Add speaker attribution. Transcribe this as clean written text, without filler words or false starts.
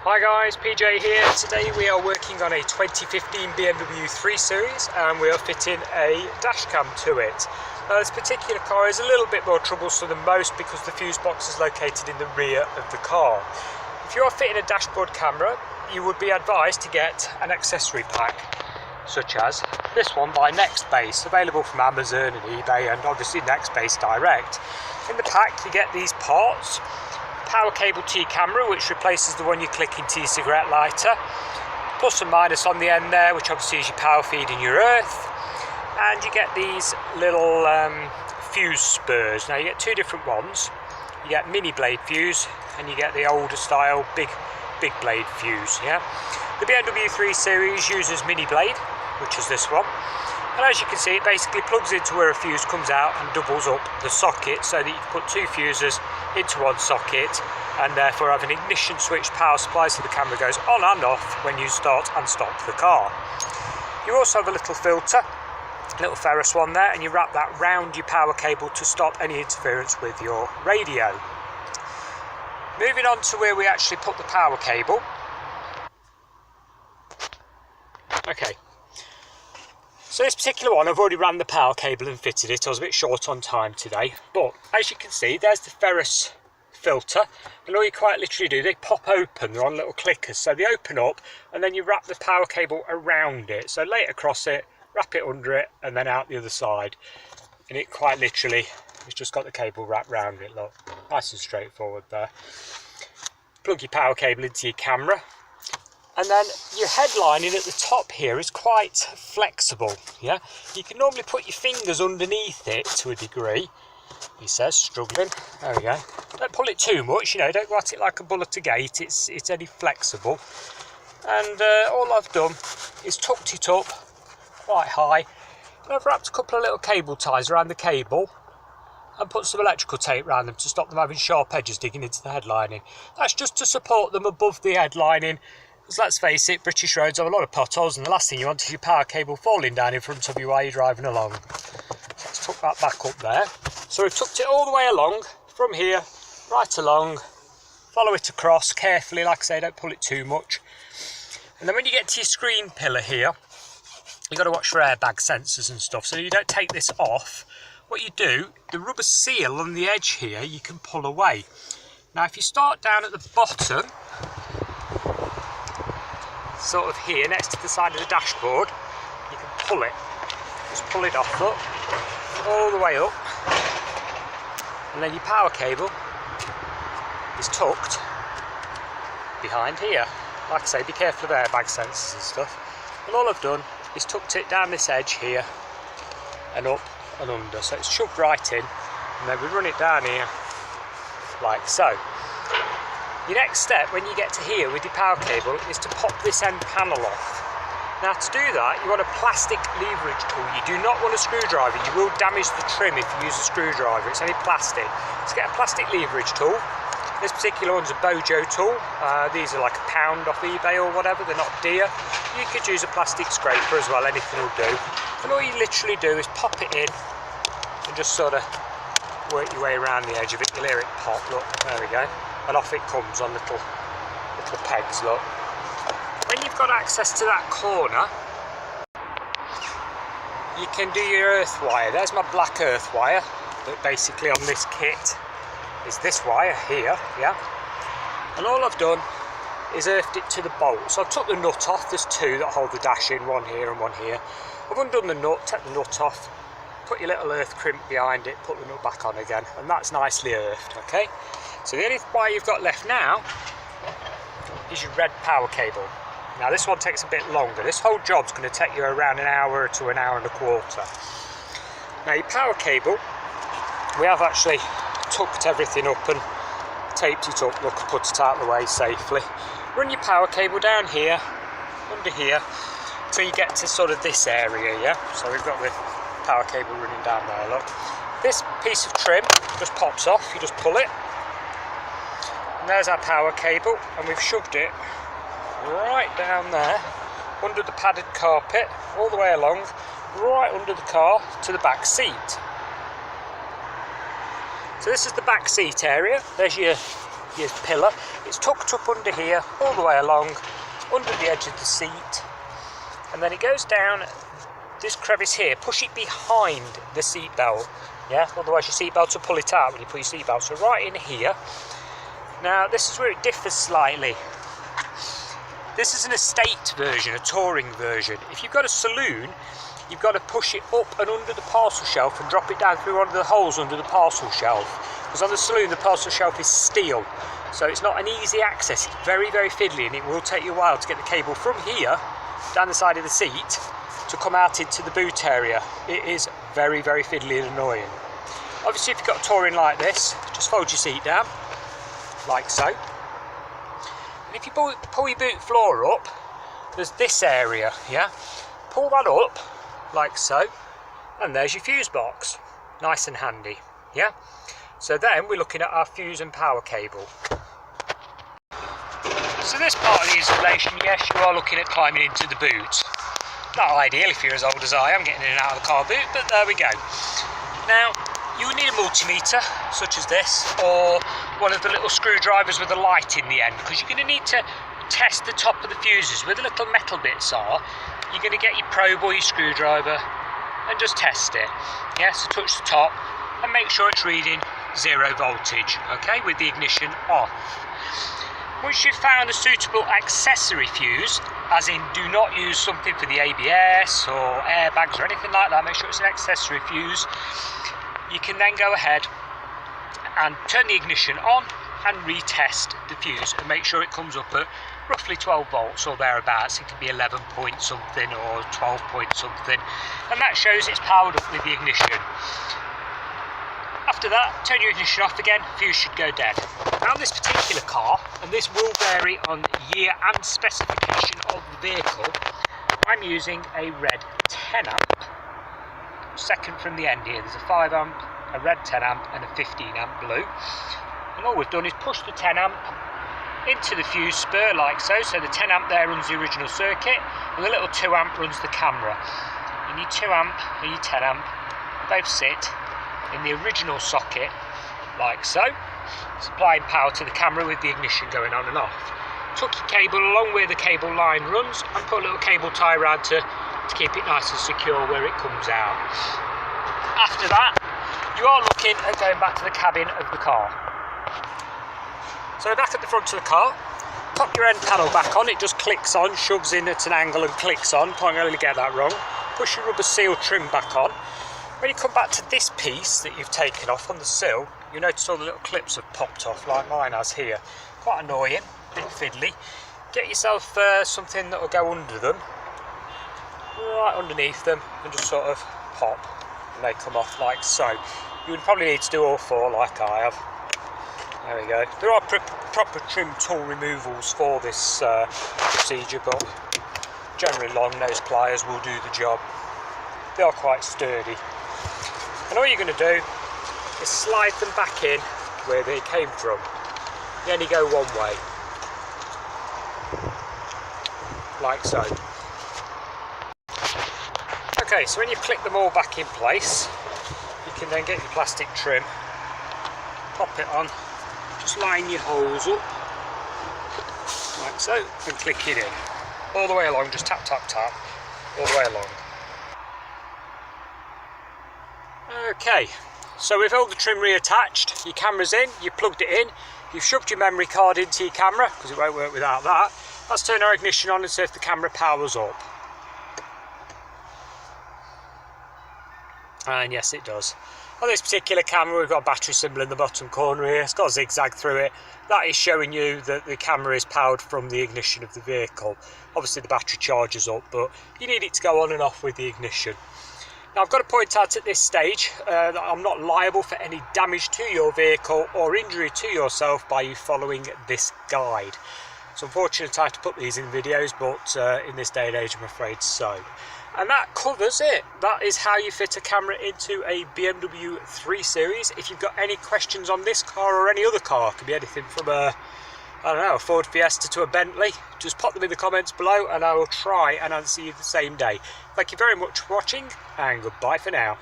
Speaker 1: Hi guys, PJ here. Today we are working on a 2015 BMW 3 Series and we are fitting a dash cam to it. This particular car is a little bit more troublesome than most because the fuse box is located in the rear of the car. If you are fitting a dashboard camera, you would be advised to get an accessory pack, such as this one by Nextbase, available from Amazon and eBay and obviously Nextbase Direct. In the pack you get these parts. Power cable to your camera, which replaces the one you click into your cigarette lighter, plus and minus on the end there, which obviously is your power feed in your earth, and you get these little fuse spurs. Now you get two different ones. You get mini blade fuse and you get the older style big blade fuse. Yeah, the BMW 3 Series uses mini blade, which is this one, and as you can see it basically plugs into where a fuse comes out and doubles up the socket so that you can put two fuses into one socket and therefore have an ignition switch power supply so the camera goes on and off when you start and stop the car. You also have a little filter, a little ferrous one there, and you wrap that round your power cable to stop any interference with your radio. Moving on to where we actually put the power cable. Okay. So this particular one, I've already ran the power cable and fitted it. I was a bit short on time today, but as you can see, there's the ferrous filter, and all you quite literally do, they pop open, they're on little clickers, so they open up, and then you wrap the power cable around it. So lay it across it, wrap it under it, and then out the other side. And it quite literally, it's just got the cable wrapped around it, look, nice and straightforward there. Plug your power cable into your camera. And then your headlining at the top here is quite flexible, yeah? You can normally put your fingers underneath it to a degree, he says, struggling. There we go. Don't pull it too much, you know, don't go at it like a bull at a gate, it's only flexible. And all I've done is tucked it up quite high. And I've wrapped a couple of little cable ties around the cable and put some electrical tape around them to stop them having sharp edges digging into the headlining. That's just to support them above the headlining. Because let's face it, British roads have a lot of potholes and the last thing you want is your power cable falling down in front of you while you're driving along. So let's tuck that back up there. So we've tucked it all the way along, from here, right along, follow it across carefully, like I say, don't pull it too much. And then when you get to your screen pillar here, you've got to watch for airbag sensors and stuff, so you don't take this off. What you do, the rubber seal on the edge here, you can pull away. Now if you start down at the bottom, sort of here next to the side of the dashboard, you can pull it, just pull it off, look, all the way up, and then your power cable is tucked behind here. Like I say, be careful of airbag sensors and stuff, and all I've done is tucked it down this edge here and up and under, so it's shoved right in, and then we run it down here like so. Your next step when you get to here with your power cable is to pop this end panel off. Now to do that you want a plastic leverage tool. You do not want a screwdriver, you will damage the trim if you use a screwdriver, it's only plastic. So get a plastic leverage tool. This particular one's a Bojo tool. These are like £1 off eBay or whatever, they're not dear. You could use a plastic scraper as well, anything will do. And all you literally do is pop it in and just sort of work your way around the edge of it. You'll hear it pop, look, there we go. And off it comes on little pegs, look. When you've got access to that corner, you can do your earth wire. There's my black earth wire, that basically on this kit is this wire here, yeah? And all I've done is earthed it to the bolt. So I've took the nut off, there's two that hold the dash in, one here and one here. I've undone the nut, take the nut off, put your little earth crimp behind it, put the nut back on again, and that's nicely earthed, okay? So the only wire you've got left now is your red power cable. Now this one takes a bit longer. This whole job's going to take you around an hour to an hour and a quarter. Now your power cable, we have actually tucked everything up and taped it up, look, put it out of the way safely. Run your power cable down here, under here, till you get to sort of this area, yeah? So we've got the power cable running down there, look. This piece of trim just pops off, you just pull it. And there's our power cable, and we've shoved it right down there under the padded carpet, all the way along, right under the car to the back seat. So this is the back seat area. There's your your pillar. It's tucked up under here, all the way along, under the edge of the seat, and then it goes down this crevice here. Push it behind the seat belt, yeah, otherwise your seat belt will pull it out when you put your seat belt. So right in here. Now this is where it differs slightly. This is an estate version, a touring version. If you've got a saloon, you've got to push it up and under the parcel shelf and drop it down through one of the holes under the parcel shelf. Because on the saloon, the parcel shelf is steel, so it's not an easy access. It's very, very fiddly, and it will take you a while to get the cable from here, down the side of the seat, to come out into the boot area. It is very, very fiddly and annoying. Obviously, if you've got a touring like this, just fold your seat down, like so. And if you pull your boot floor up, there's this area, yeah? Pull that up, like so, and there's your fuse box. Nice and handy, yeah? So then we're looking at our fuse and power cable. So this part of the installation, yes, you are looking at climbing into the boot. Not ideal if you're as old as I am, getting in and out of the car boot, but there we go. Now, you will need a multimeter, such as this, or one of the little screwdrivers with a light in the end, because you're going to need to test the top of the fuses where the little metal bits are. You're going to get your probe or your screwdriver and just test it. Yes, so touch the top and make sure it's reading 0 voltage, okay, with the ignition off. Once you've found a suitable accessory fuse, as in do not use something for the ABS or airbags or anything like that, make sure it's an accessory fuse, you can then go ahead and turn the ignition on and retest the fuse and make sure it comes up at roughly 12 volts or thereabouts. It could be 11 point something or 12 point something, and that shows it's powered up with the ignition. After that, turn your ignition off again, fuse should go dead. Now this particular car, and this will vary on year and specification of the vehicle, I'm using a red 10 amp, second from the end here. There's a 5 amp, a red 10 amp and a 15 amp blue. And all we've done is push the 10 amp into the fuse spur like so. So the 10 amp there runs the original circuit and the little 2 amp runs the camera. And your 2 amp and your 10 amp both sit in the original socket like so, supplying power to the camera with the ignition going on and off. Tuck your cable along where the cable line runs and put a little cable tie around to keep it nice and secure where it comes out. After that, you are looking at going back to the cabin of the car. So back at the front of the car, pop your end panel back on. It just clicks on, shoves in at an angle and clicks on. Can't really get that wrong. Push your rubber seal trim back on. When you come back to this piece that you've taken off on the sill, you notice all the little clips have popped off like mine has here. Quite annoying, a bit fiddly. Get yourself something that will go under them, right underneath them, and just sort of pop and they come off like so. You would probably need to do all 4 like I have. There we go. There are proper trim tool removals for this procedure, but generally long nose pliers will do the job. They are quite sturdy. And all you're going to do is slide them back in where they came from. You only go one way, like so. Okay, so when you click them all back in place, you can then get your plastic trim, pop it on, just line your holes up, like so, and click it in. All the way along, just tap, tap, tap, all the way along. Okay, so we've all the trim reattached, your camera's in, you've plugged it in, you've shoved your memory card into your camera, because it won't work without that. Let's turn our ignition on and see if the camera powers up. And yes, it does. On this particular camera, we've got a battery symbol in the bottom corner here. It's got a zigzag through it. That is showing you that the camera is powered from the ignition of the vehicle. Obviously the battery charges up, but you need it to go on and off with the ignition. Now I've got to point out at this stage that I'm not liable for any damage to your vehicle or injury to yourself by you following this guide. It's unfortunate I have to put these in videos, but in this day and age I'm afraid so. And that covers it. That is how you fit a camera into a BMW 3 Series. If you've got any questions on this car or any other car, it could be anything from a Ford Fiesta to a Bentley, just pop them in the comments below and I will try and answer you the same day. Thank you very much for watching and goodbye for now.